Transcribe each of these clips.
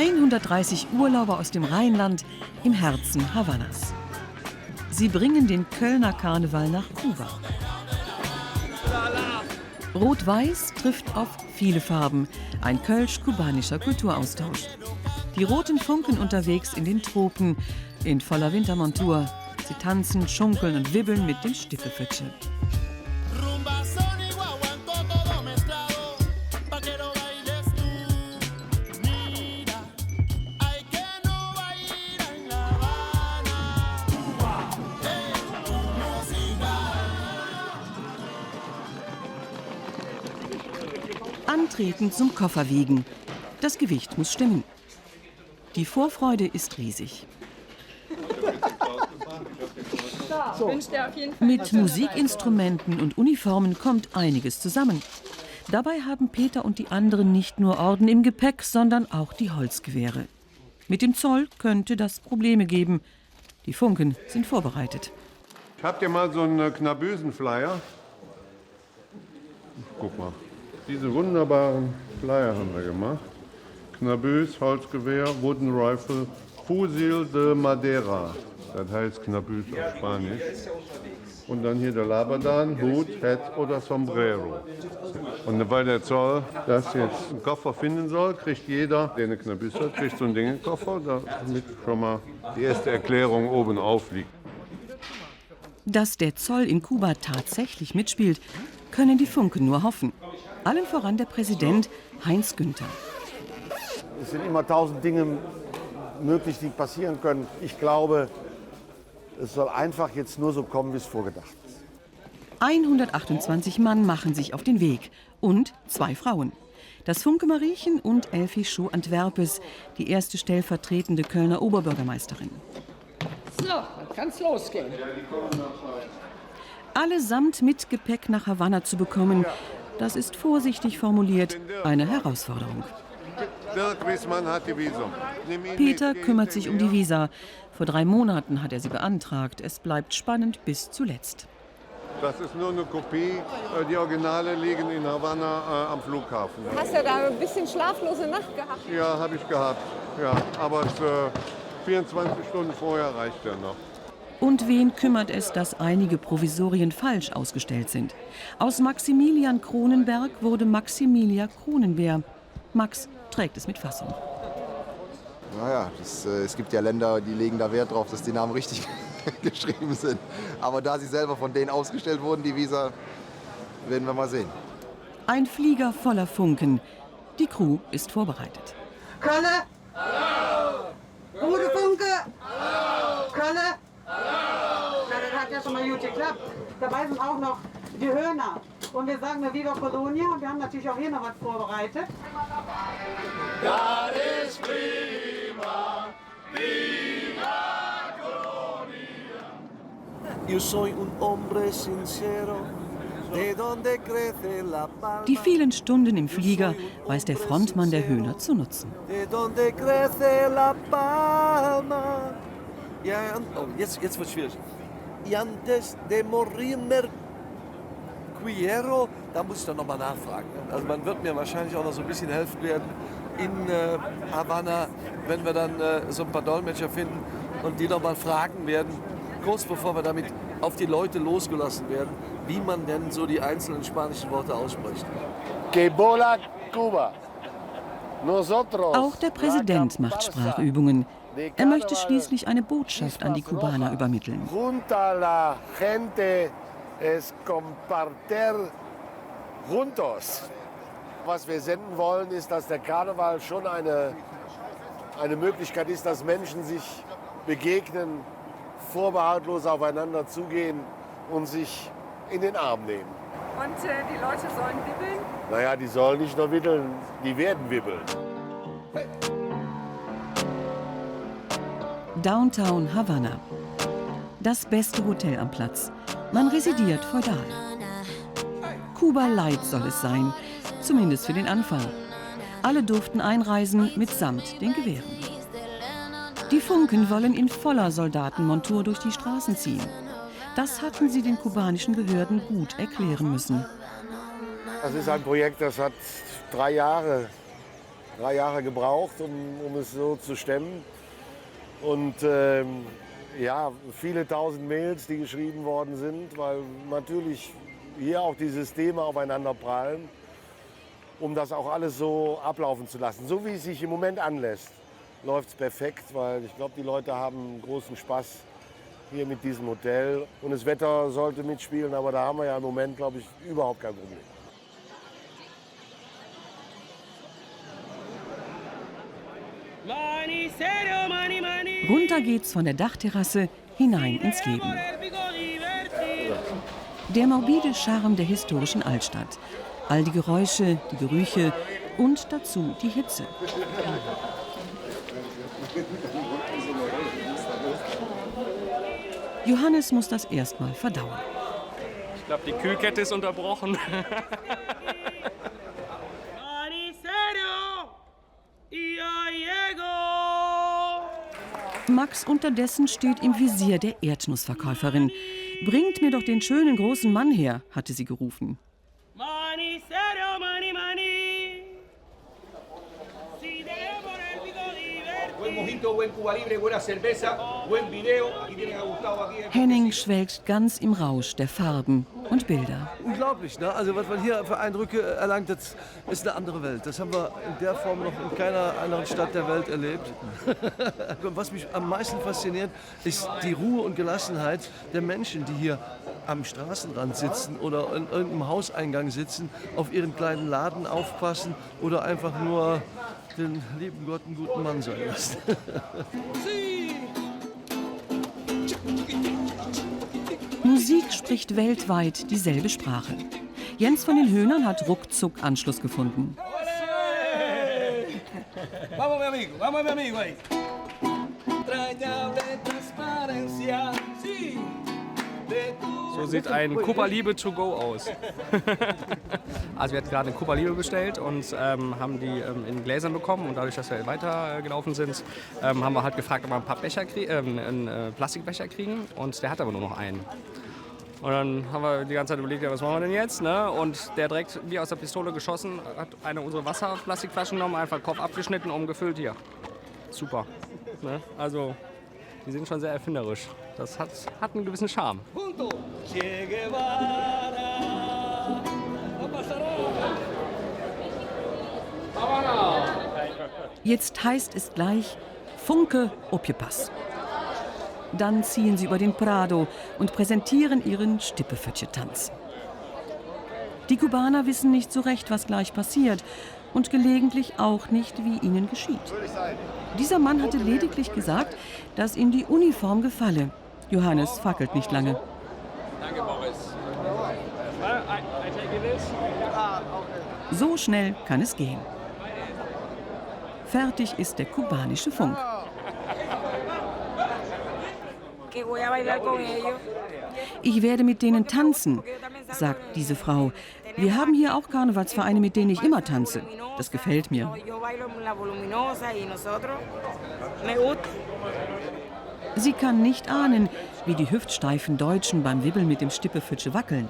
130 Urlauber aus dem Rheinland im Herzen Havanas. Sie bringen den Kölner Karneval nach Kuba. Rot-Weiß trifft auf viele Farben, ein kölsch-kubanischer Kulturaustausch. Die roten Funken unterwegs in den Tropen, in voller Wintermontur. Sie tanzen, schunkeln und wibbeln mit dem Stippefütsche. Antreten zum Kofferwiegen. Das Gewicht muss stimmen. Die Vorfreude ist riesig. Mit Musikinstrumenten und Uniformen kommt einiges zusammen. Dabei haben Peter und die anderen nicht nur Orden im Gepäck, sondern auch die Holzgewehre. Mit dem Zoll könnte das Probleme geben. Die Funken sind vorbereitet. Habt ihr mal so einen Knabüsen-Flyer? Guck mal. Diese wunderbaren Flyer haben wir gemacht. Knabüs, Holzgewehr, Wooden Rifle, Fusil de Madeira. Das heißt Knabüs auf Spanisch. Und dann hier der Labadan, Hut, Hat oder Sombrero. Und weil der Zoll das jetzt einen Koffer finden soll, kriegt jeder, der eine Knabüs hat, kriegt so ein Ding im Koffer, damit schon mal die erste Erklärung oben aufliegt. Dass der Zoll in Kuba tatsächlich mitspielt, können die Funken nur hoffen. Allen voran der Präsident Heinz Günther. Es sind immer 1000 Dinge möglich, die passieren können. Ich glaube, es soll einfach jetzt nur so kommen, wie es vorgedacht ist. 128 Mann machen sich auf den Weg und 2 Frauen. Das Funke Mariechen und Elfie Schuh-Antwerpes, die erste stellvertretende Kölner Oberbürgermeisterin. So, dann kann's losgehen. Allesamt mit Gepäck nach Havanna zu bekommen, das ist vorsichtig formuliert eine Herausforderung. Dirk Wiesmann hat die Visum. Peter kümmert sich um die Visa. Vor 3 Monaten hat er sie beantragt. Es bleibt spannend bis zuletzt. Das ist nur eine Kopie. Die Originale liegen in Havanna am Flughafen. Hast du da ein bisschen schlaflose Nacht gehabt? Ja, habe ich gehabt. Ja, aber 24 Stunden vorher reicht ja noch. Und wen kümmert es, dass einige Provisorien falsch ausgestellt sind? Aus Maximilian Kronenberg wurde Maximilia Kronenbär. Max trägt es mit Fassung. Naja, es gibt ja Länder, die legen da Wert drauf, dass die Namen richtig geschrieben sind. Aber da sie selber von denen ausgestellt wurden, die Visa, werden wir mal sehen. Ein Flieger voller Funken. Die Crew ist vorbereitet. Kölle! Hallo! Gute Funke! Hallo! Kölle! Hallo! Na, das hat ja schon mal gut geklappt. Dabei sind auch noch die Höhner. Und wir sagen eine Viva Colonia. Wir haben natürlich auch hier noch was vorbereitet. Das ist prima! Viva Colonia! Yo soy un hombre sincero. Die vielen Stunden im Flieger weiß der Frontmann der Höhner zu nutzen. Ja, oh, jetzt wird schwierig. Y antes de morirme quiero, da muss ich dann nochmal nachfragen. Also man wird mir wahrscheinlich auch noch so ein bisschen helfen werden in Havanna, wenn wir dann so ein paar Dolmetscher finden und die nochmal fragen werden, kurz bevor wir damit auf die Leute losgelassen werden, wie man denn so die einzelnen spanischen Worte ausspricht. Que bola Cuba. Nosotros. Auch der Präsident macht Sprachübungen. Er möchte schließlich eine Botschaft an die Kubaner übermitteln. Junta la gente es compartir juntos. Was wir senden wollen, ist, dass der Karneval schon eine Möglichkeit ist, dass Menschen sich begegnen, vorbehaltlos aufeinander zugehen und sich in den Arm nehmen. Und die Leute sollen wibbeln? Naja, die sollen nicht nur wibbeln, die werden wibbeln. Downtown Havanna. Das beste Hotel am Platz. Man residiert feudal. Kuba Light soll es sein, zumindest für den Anfang. Alle durften einreisen mitsamt den Gewehren. Die Funken wollen in voller Soldatenmontur durch die Straßen ziehen. Das hatten sie den kubanischen Behörden gut erklären müssen. Das ist ein Projekt, das hat 3 Jahre 3 Jahre gebraucht, um es so zu stemmen. Und ja, viele tausend Mails, die geschrieben worden sind, weil natürlich hier auch die Systeme aufeinander prallen, um das auch alles so ablaufen zu lassen. So wie es sich im Moment anlässt, läuft es perfekt, weil ich glaube, die Leute haben großen Spaß hier mit diesem Hotel. Und das Wetter sollte mitspielen, aber da haben wir ja im Moment, glaube ich, überhaupt kein Problem. Runter geht's von der Dachterrasse hinein ins Leben. Der morbide Charme der historischen Altstadt. All die Geräusche, die Gerüche und dazu die Hitze. Johannes muss das erstmal verdauen. Ich glaube, die Kühlkette ist unterbrochen. Max unterdessen steht im Visier der Erdnussverkäuferin. »Bringt mir doch den schönen großen Mann her«, hatte sie gerufen. Henning schwelgt ganz im Rausch der Farben und Bilder. Unglaublich, ne? Also was man hier für Eindrücke erlangt, das ist eine andere Welt. Das haben wir in der Form noch in keiner anderen Stadt der Welt erlebt. Und was mich am meisten fasziniert, ist die Ruhe und Gelassenheit der Menschen, die hier am Straßenrand sitzen oder in irgendeinem Hauseingang sitzen, auf ihren kleinen Laden aufpassen oder einfach nur den lieben Gott einen guten Mann sein lassen. Musik spricht weltweit dieselbe Sprache. Jens von den Höhnern hat ruckzuck Anschluss gefunden. So sieht ein Cuba Libre to go aus. Also wir hatten gerade eine Cuba Libre bestellt und haben die in Gläsern bekommen. Und dadurch, dass wir weitergelaufen sind, haben wir halt gefragt, ob wir ein paar Becher einen Plastikbecher kriegen. Und der hat aber nur noch einen. Und dann haben wir die ganze Zeit überlegt, ja, was machen wir denn jetzt? Ne? Und der direkt wie aus der Pistole geschossen, hat eine unserer Wasserplastikflaschen genommen, einfach Kopf abgeschnitten, umgefüllt, hier. Super. Ne? Also die sind schon sehr erfinderisch. Das hat einen gewissen Charme. Jetzt heißt es gleich Funke Opjepass. Dann ziehen sie über den Prado und präsentieren ihren Stippefötche-Tanz. Die Kubaner wissen nicht so recht, was gleich passiert und gelegentlich auch nicht, wie ihnen geschieht. Dieser Mann hatte lediglich gesagt, dass ihm die Uniform gefalle. Johannes fackelt nicht lange. Danke, Boris. I take this. So schnell kann es gehen. Fertig ist der kubanische Funk. Ich werde mit denen tanzen, sagt diese Frau. Wir haben hier auch Karnevalsvereine, mit denen ich immer tanze. Das gefällt mir. Sie kann nicht ahnen, wie die hüftsteifen Deutschen beim Wibbeln mit dem Stippefötche wackeln.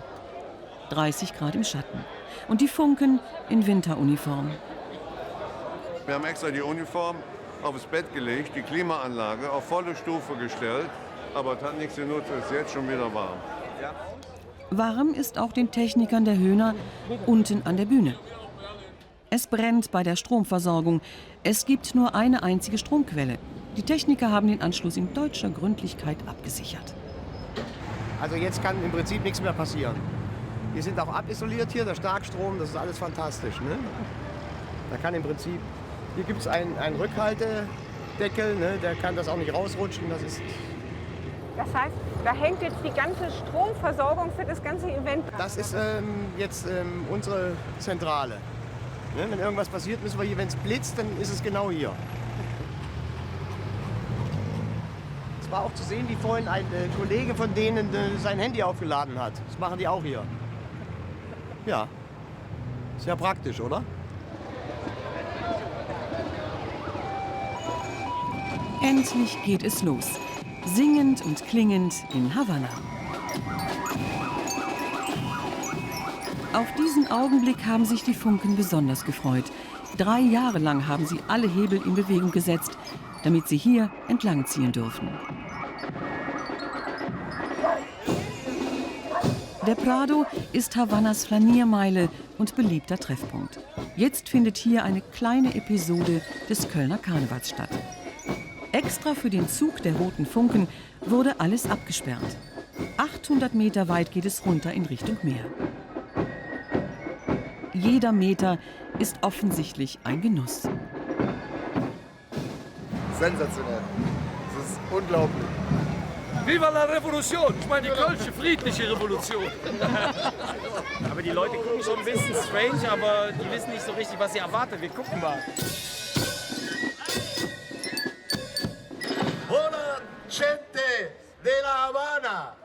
30 Grad im Schatten. Und die Funken in Winteruniform. Wir haben extra die Uniform aufs Bett gelegt, die Klimaanlage auf volle Stufe gestellt. Aber es hat nichts genutzt, es ist jetzt schon wieder warm. Warm ist auch den Technikern der Höhner unten an der Bühne. Es brennt bei der Stromversorgung. Es gibt nur eine einzige Stromquelle. Die Techniker haben den Anschluss in deutscher Gründlichkeit abgesichert. Also jetzt kann im Prinzip nichts mehr passieren. Wir sind auch abisoliert hier, der Starkstrom, das ist alles fantastisch. Ne? Da kann im Prinzip, hier gibt es einen Rückhaltedeckel, ne? Der kann das auch nicht rausrutschen. Das heißt, da hängt jetzt die ganze Stromversorgung für das ganze Event dran. Das ist jetzt unsere Zentrale. Ne? Wenn irgendwas passiert, müssen wir hier, wenn es blitzt, dann ist es genau hier. Es war auch zu sehen, wie vorhin ein Kollege von denen sein Handy aufgeladen hat. Das machen die auch hier. Ja, ist ja praktisch, oder? Endlich geht es los. Singend und klingend in Havanna. Auf diesen Augenblick haben sich die Funken besonders gefreut. 3 Jahre lang haben sie alle Hebel in Bewegung gesetzt, damit sie hier entlangziehen dürfen. Der Prado ist Havannas Flaniermeile und beliebter Treffpunkt. Jetzt findet hier eine kleine Episode des Kölner Karnevals statt. Extra für den Zug der Roten Funken wurde alles abgesperrt. 800 Meter weit geht es runter in Richtung Meer. Jeder Meter ist offensichtlich ein Genuss. Sensationell. Das ist unglaublich. Viva la Revolution! Ich meine die kölsche friedliche Revolution. Aber die Leute gucken schon ein bisschen strange, aber die wissen nicht so richtig, was sie erwartet. Wir gucken mal. Hola, gente de La Habana.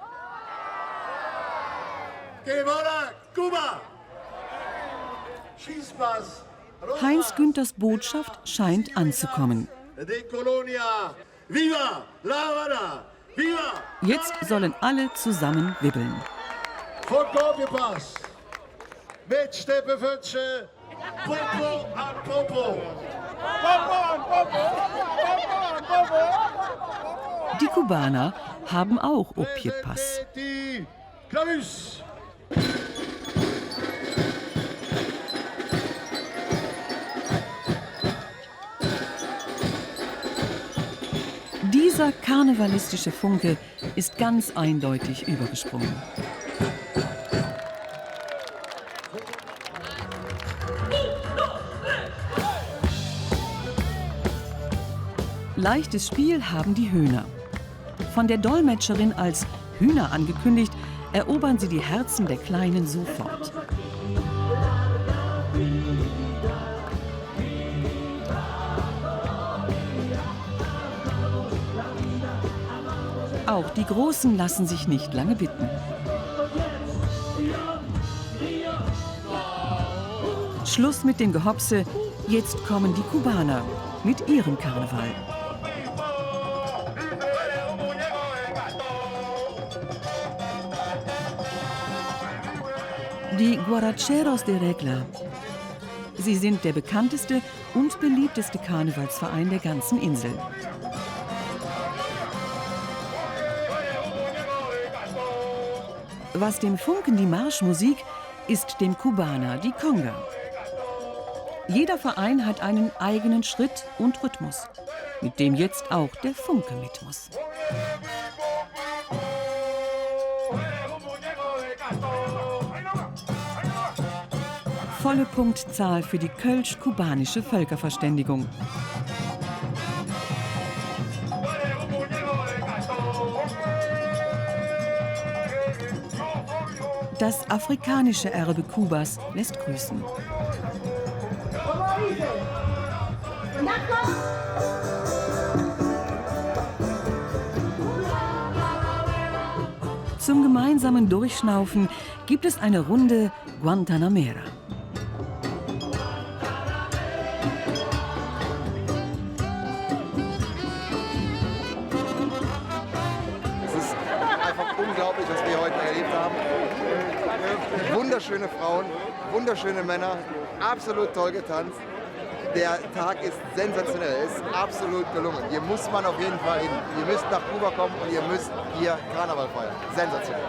Que mola Cuba. Chispas. Heinz Günthers Botschaft scheint anzukommen. De Colonia. Viva La Habana. Viva. Jetzt sollen alle zusammen wibbeln. Von Kopjepas. Mit Steppenwünsche. Popo an Popo. Popo an Popo. Popo an Popo. Die Kubaner haben auch Opiepass. Klaus. Dieser karnevalistische Funke ist ganz eindeutig übergesprungen. Leichtes Spiel haben die Höhner. Von der Dolmetscherin als Hühner angekündigt, erobern sie die Herzen der Kleinen sofort. Auch die Großen lassen sich nicht lange bitten. Schluss mit dem Gehopse, jetzt kommen die Kubaner mit ihrem Karneval. Die Guaracheros de Regla. Sie sind der bekannteste und beliebteste Karnevalsverein der ganzen Insel. Was dem Funken die Marschmusik, ist dem Kubaner die Conga. Jeder Verein hat einen eigenen Schritt und Rhythmus, mit dem jetzt auch der Funke mit muss. Volle Punktzahl für die kölsch-kubanische Völkerverständigung. Das afrikanische Erbe Kubas lässt grüßen. Zum gemeinsamen Durchschnaufen gibt es eine Runde Guantanamera. Es ist einfach unglaublich, was wir heute erlebt haben. Wunderschöne Frauen, wunderschöne Männer, absolut toll getanzt. Der Tag ist sensationell, ist absolut gelungen. Hier muss man auf jeden Fall hin. Ihr müsst nach Kuba kommen und ihr müsst hier Karneval feiern. Sensationell.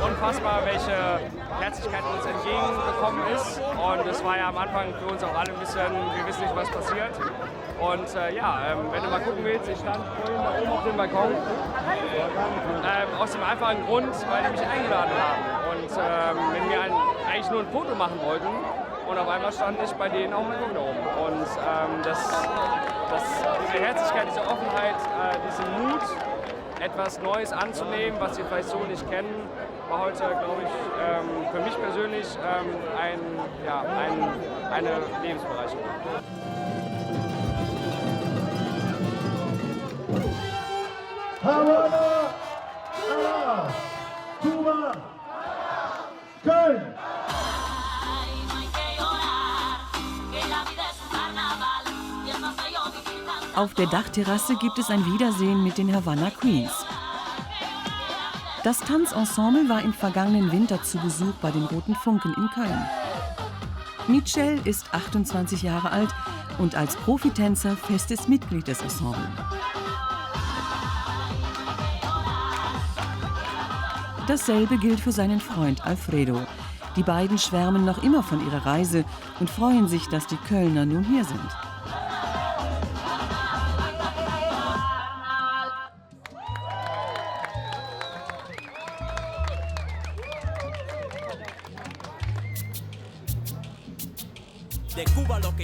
Unfassbar, welche Herzlichkeit uns entgegengekommen ist. Und es war ja am Anfang für uns auch alle ein bisschen, wir wissen nicht, was passiert. Und wenn du mal gucken willst, ich stand vorhin da oben auf dem Balkon. Aus dem einfachen Grund, weil die mich eingeladen haben. Und mit mir eigentlich nur ein Foto machen wollten. Und auf einmal stand ich bei denen auf dem Balkon da oben. Und diese Herzlichkeit, diese Offenheit, diesen Mut, etwas Neues anzunehmen, was sie vielleicht so nicht kennen, war heute, glaube ich, für mich persönlich eine Lebensbereicherung. Havana, Kuba, Köln. Ay, no hay que llorar, que la vida es un carnaval y el Auf der Dachterrasse gibt es ein Wiedersehen mit den Havana Queens. Das Tanzensemble war im vergangenen Winter zu Besuch bei den Roten Funken in Köln. Michelle ist 28 Jahre alt und als Profitänzer festes Mitglied des Ensembles. Dasselbe gilt für seinen Freund Alfredo. Die beiden schwärmen noch immer von ihrer Reise und freuen sich, dass die Kölner nun hier sind.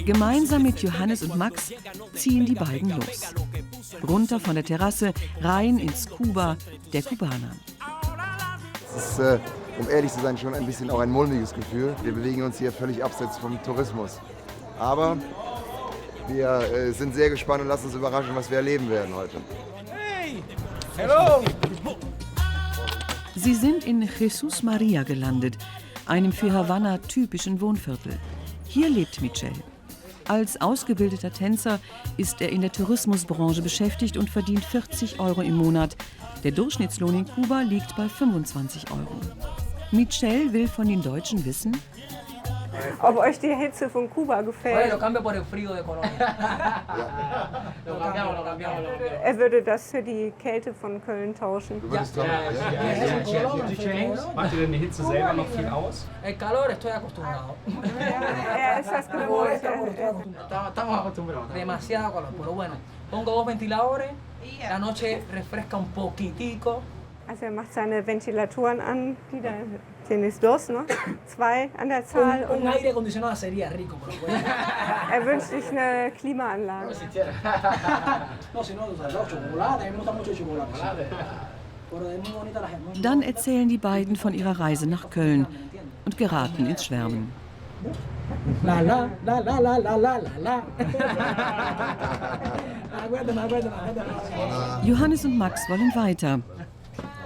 Gemeinsam mit Johannes und Max ziehen die beiden los. Runter von der Terrasse, rein ins Kuba der Kubaner. Es ist, um ehrlich zu sein, schon ein bisschen auch ein mulmiges Gefühl. Wir bewegen uns hier völlig abseits vom Tourismus. Aber wir sind sehr gespannt und lassen uns überraschen, was wir erleben werden heute. Hey! Hello! Sie sind in Jesus Maria gelandet, einem für Havanna typischen Wohnviertel. Hier lebt Michel. Als ausgebildeter Tänzer ist er in der Tourismusbranche beschäftigt und verdient 40 € im Monat. Der Durchschnittslohn in Kuba liegt bei 25 €. Michel will von den Deutschen wissen, ob euch die Hitze von Kuba gefällt. Er würde das für die Kälte von Köln tauschen. Macht ihr denn die Hitze selber noch viel aus? Er ist das gewohnt. Demasiado calor, pero bueno, pongo 2 ventiladores, la noche refresca un poquitico. Also er macht seine Ventilatoren an, die da sind dos, ne? 2 an der Zahl. Un aire acondicionado sería rico, pero bueno. Er wünscht sich eine Klimaanlage. No, si no, chocolate, a mí me gusta mucho el chocolate. Dann erzählen die beiden von ihrer Reise nach Köln und geraten ins Schwärmen. La la la la la la la la. Johannes und Max wollen weiter.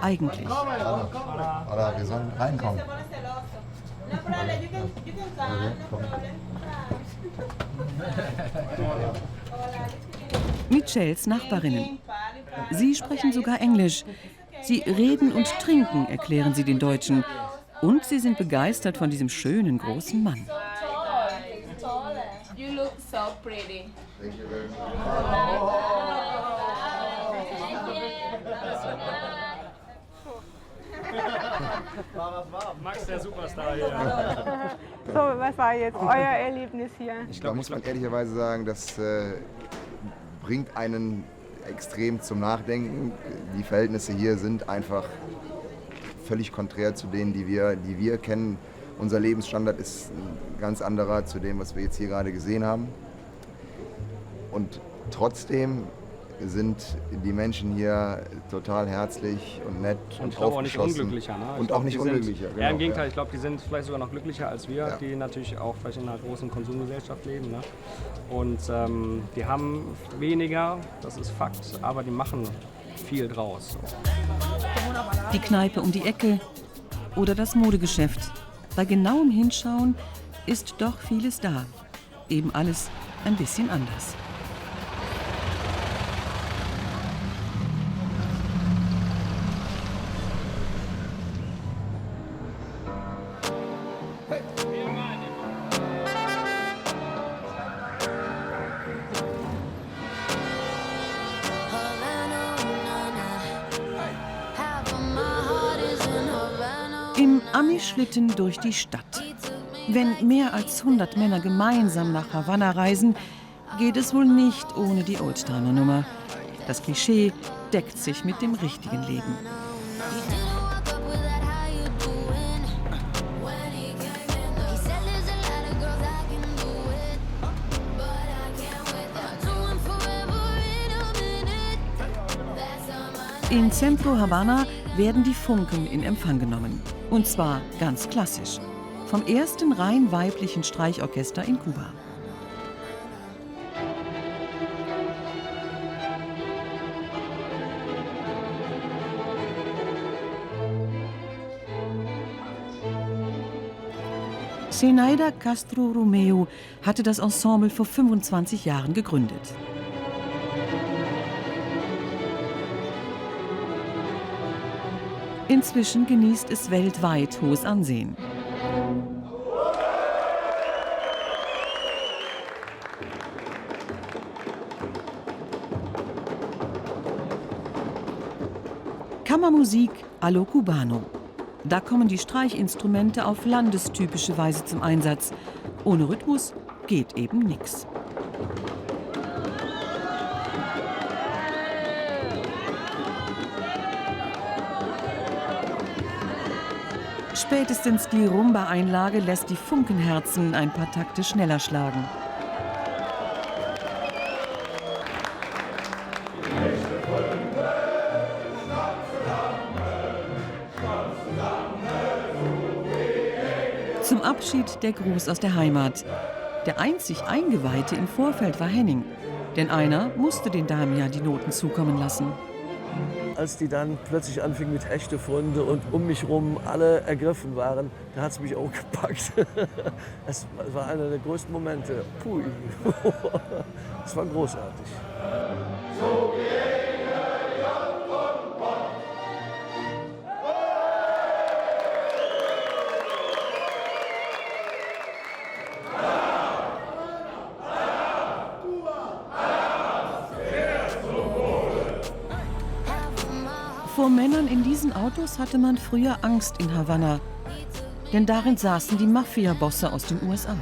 Eigentlich. Oder wir sollen reinkommen. Michels Nachbarinnen. Sie sprechen sogar Englisch. Sie reden und trinken, erklären sie den Deutschen. Und sie sind begeistert von diesem schönen, großen Mann. You look so pretty. Thank you very much. Max, der Superstar hier. So, was war jetzt euer Erlebnis hier? Da muss man ehrlicherweise sagen, das bringt einen extrem zum Nachdenken. Die Verhältnisse hier sind einfach völlig konträr zu denen, die wir kennen. Unser Lebensstandard ist ein ganz anderer zu dem, was wir jetzt hier gerade gesehen haben. Und trotzdem sind die Menschen hier total herzlich und nett und auch nicht aufgeschlossen. unglücklicher. Ne? Und auch nicht unglücklicher. Genau, im Gegenteil, ich glaube, die sind vielleicht sogar noch glücklicher als wir, die natürlich auch vielleicht in einer großen Konsumgesellschaft leben. Ne? Und die haben weniger, das ist Fakt, aber die machen viel draus. Die Kneipe um die Ecke oder das Modegeschäft. Bei genauem Hinschauen ist doch vieles da. Eben alles ein bisschen anders. Im Ami-Schlitten durch die Stadt. Wenn mehr als 100 Männer gemeinsam nach Havanna reisen, geht es wohl nicht ohne die Oldtimer-Nummer. Das Klischee deckt sich mit dem richtigen Leben. In Centro Havanna werden die Funken in Empfang genommen. Und zwar ganz klassisch. Vom ersten rein weiblichen Streichorchester in Kuba. Zenaida Castro Romeo hatte das Ensemble vor 25 Jahren gegründet. Inzwischen genießt es weltweit hohes Ansehen. Kammermusik a lo Cubano. Da kommen die Streichinstrumente auf landestypische Weise zum Einsatz. Ohne Rhythmus geht eben nichts. Spätestens die Rumba-Einlage lässt die Funkenherzen ein paar Takte schneller schlagen. Zum Abschied der Gruß aus der Heimat. Der einzig Eingeweihte im Vorfeld war Henning. Denn einer musste den Damen ja die Noten zukommen lassen. Als die dann plötzlich anfingen mit echte Freunde und um mich rum alle ergriffen waren, da hat es mich auch gepackt. Es war einer der größten Momente. Puh, es war großartig. Vor Männern in diesen Autos hatte man früher Angst in Havanna. Denn darin saßen die Mafia-Bosse aus den USA.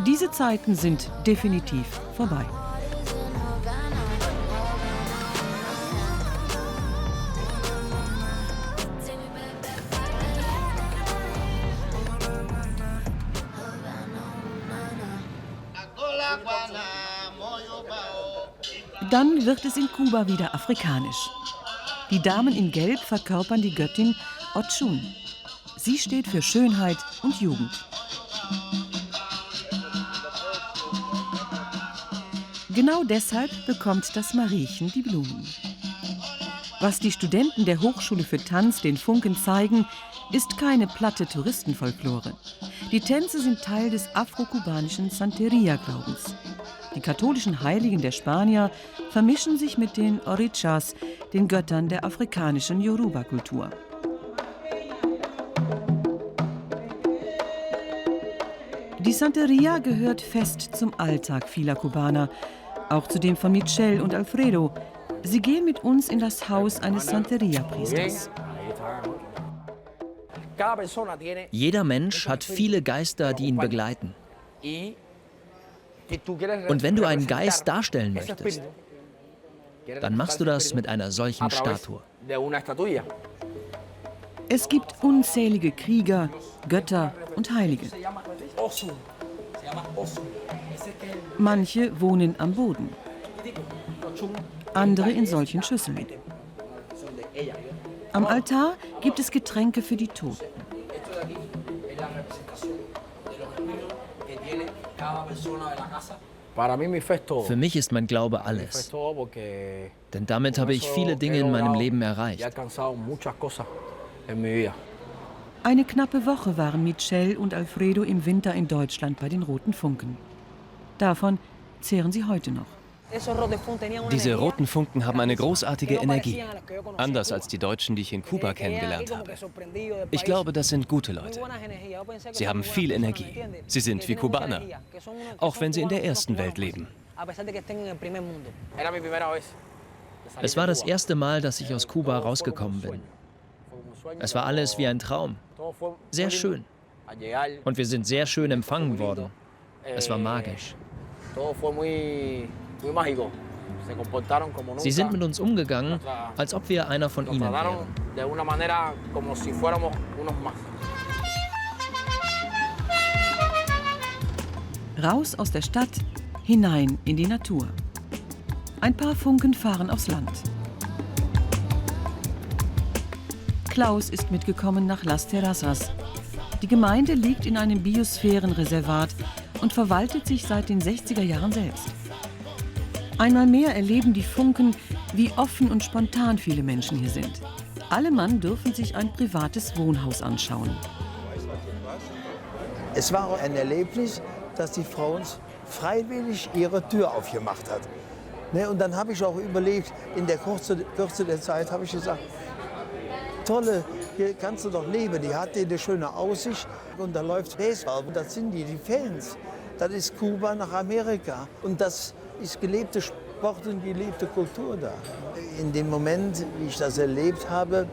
Diese Zeiten sind definitiv vorbei. Dann wird es in Kuba wieder afrikanisch. Die Damen in Gelb verkörpern die Göttin Ochun. Sie steht für Schönheit und Jugend. Genau deshalb bekommt das Mariechen die Blumen. Was die Studenten der Hochschule für Tanz den Funken zeigen, ist keine platte Touristenfolklore. Die Tänze sind Teil des afro-kubanischen Santeria-Glaubens. Die katholischen Heiligen der Spanier vermischen sich mit den Orichas, den Göttern der afrikanischen Yoruba-Kultur. Die Santeria gehört fest zum Alltag vieler Kubaner, auch zu dem von Michelle und Alfredo. Sie gehen mit uns in das Haus eines Santeria-Priesters. Jeder Mensch hat viele Geister, die ihn begleiten. Und wenn du einen Geist darstellen möchtest, dann machst du das mit einer solchen Statue. Es gibt unzählige Krieger, Götter und Heilige. Manche wohnen am Boden, andere in solchen Schüsseln. Am Altar gibt es Getränke für die Toten. Für mich ist mein Glaube alles. Denn damit habe ich viele Dinge in meinem Leben erreicht. Eine knappe Woche waren Michelle und Alfredo im Winter in Deutschland bei den Roten Funken. Davon zehren sie heute noch. Diese roten Funken haben eine großartige Energie. Anders als die Deutschen, die ich in Kuba kennengelernt habe. Ich glaube, das sind gute Leute. Sie haben viel Energie. Sie sind wie Kubaner. Auch wenn sie in der ersten Welt leben. Es war das erste Mal, dass ich aus Kuba rausgekommen bin. Es war alles wie ein Traum. Sehr schön. Und wir sind sehr schön empfangen worden. Es war magisch. Sie sind mit uns umgegangen, als ob wir einer von ihnen wären. Raus aus der Stadt, hinein in die Natur. Ein paar Funken fahren aufs Land. Klaus ist mitgekommen nach Las Terrazas. Die Gemeinde liegt in einem Biosphärenreservat und verwaltet sich seit den 60er Jahren selbst. Einmal mehr erleben die Funken, wie offen und spontan viele Menschen hier sind. Alle Mann dürfen sich ein privates Wohnhaus anschauen. Es war auch ein Erlebnis, dass die Frau uns freiwillig ihre Tür aufgemacht hat. Und dann habe ich auch überlegt, in der Kürze der Zeit habe ich gesagt, tolle, hier kannst du doch leben. Die hat eine schöne Aussicht und da läuft Baseball. Das sind die Fans. Das ist Kuba nach Amerika. Und das ist gelebte Sport und gelebte Kultur da. In dem Moment, wie ich das erlebt habe,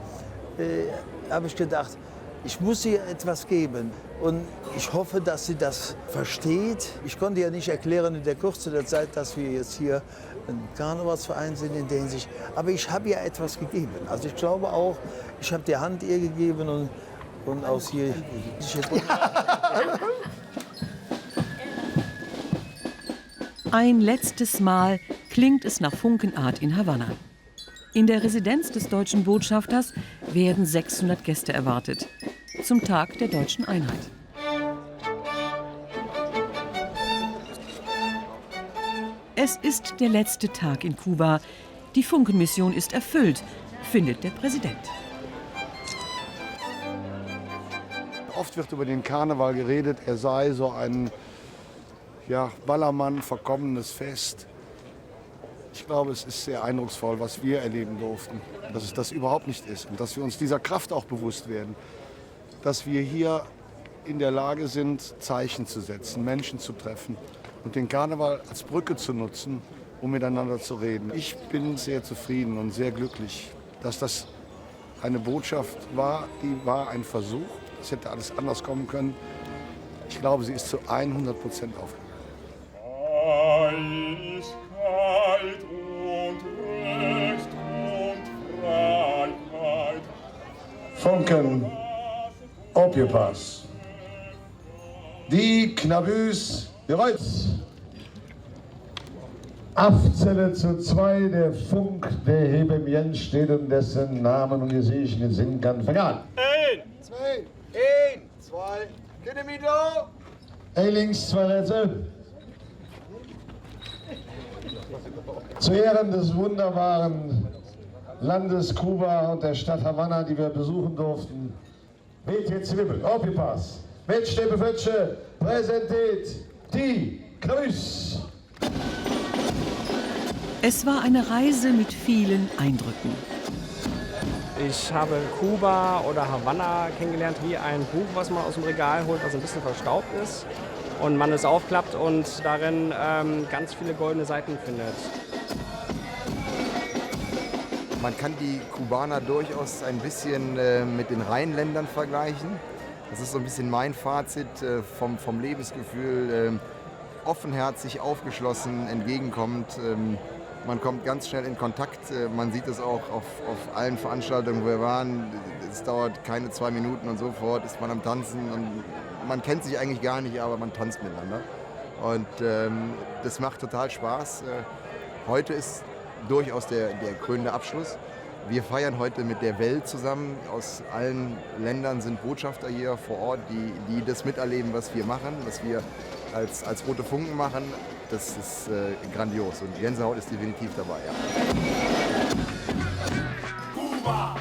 habe ich gedacht, ich muss ihr etwas geben. Und ich hoffe, dass sie das versteht. Ich konnte ja nicht erklären in der Kürze der Zeit, dass wir jetzt hier ein Karnevalsverein sind in der Hinsicht. Aber ich habe ihr etwas gegeben. Also ich glaube auch, ich habe die Hand ihr gegeben und aus hier... Ein letztes Mal klingt es nach Funkenart in Havanna. In der Residenz des deutschen Botschafters werden 600 Gäste erwartet. Zum Tag der deutschen Einheit. Es ist der letzte Tag in Kuba. Die Funkenmission ist erfüllt, findet der Präsident. Oft wird über den Karneval geredet, er sei so ein Ballermann, verkommenes Fest. Ich glaube, es ist sehr eindrucksvoll, was wir erleben durften, dass es das überhaupt nicht ist und dass wir uns dieser Kraft auch bewusst werden, dass wir hier in der Lage sind, Zeichen zu setzen, Menschen zu treffen und den Karneval als Brücke zu nutzen, um miteinander zu reden. Ich bin sehr zufrieden und sehr glücklich, dass das eine Botschaft war, die war ein Versuch. Es hätte alles anders kommen können. Ich glaube, sie ist zu 100% aufgegangen. Freiheit und Recht und Freiheit. Funken, Opiepass. Die Knabüs bereit. Afzelle zu 2, der Funk, der hier beim Jens steht und dessen Namen und Gesicht nicht singen kann, fang an. 1, 2, 1, 2, Kinemido. Links, 2 Rätsel. Zu Ehren des wunderbaren Landes Kuba und der Stadt Havanna, die wir besuchen durften, weht jetzt Wimmel, Opiepass, mit Steppefötsche, präsentiert die Knabüs. Es war eine Reise mit vielen Eindrücken. Ich habe Kuba oder Havanna kennengelernt wie ein Buch, was man aus dem Regal holt, was ein bisschen verstaubt ist. Und man es aufklappt und darin ganz viele goldene Seiten findet. Man kann die Kubaner durchaus ein bisschen mit den Rheinländern vergleichen. Das ist so ein bisschen mein Fazit vom Lebensgefühl. Offenherzig, aufgeschlossen, entgegenkommend. Man kommt ganz schnell in Kontakt. Man sieht es auch auf allen Veranstaltungen, wo wir waren. Es dauert keine 2 Minuten und sofort ist man am Tanzen. Und man kennt sich eigentlich gar nicht, aber man tanzt miteinander. Und das macht total Spaß. Heute ist durchaus der krönende Abschluss. Wir feiern heute mit der Welt zusammen. Aus allen Ländern sind Botschafter hier vor Ort, die das miterleben, was wir machen, was wir als Rote Funken machen. Das ist grandios und Gänsehaut ist definitiv dabei. Ja. Kuba!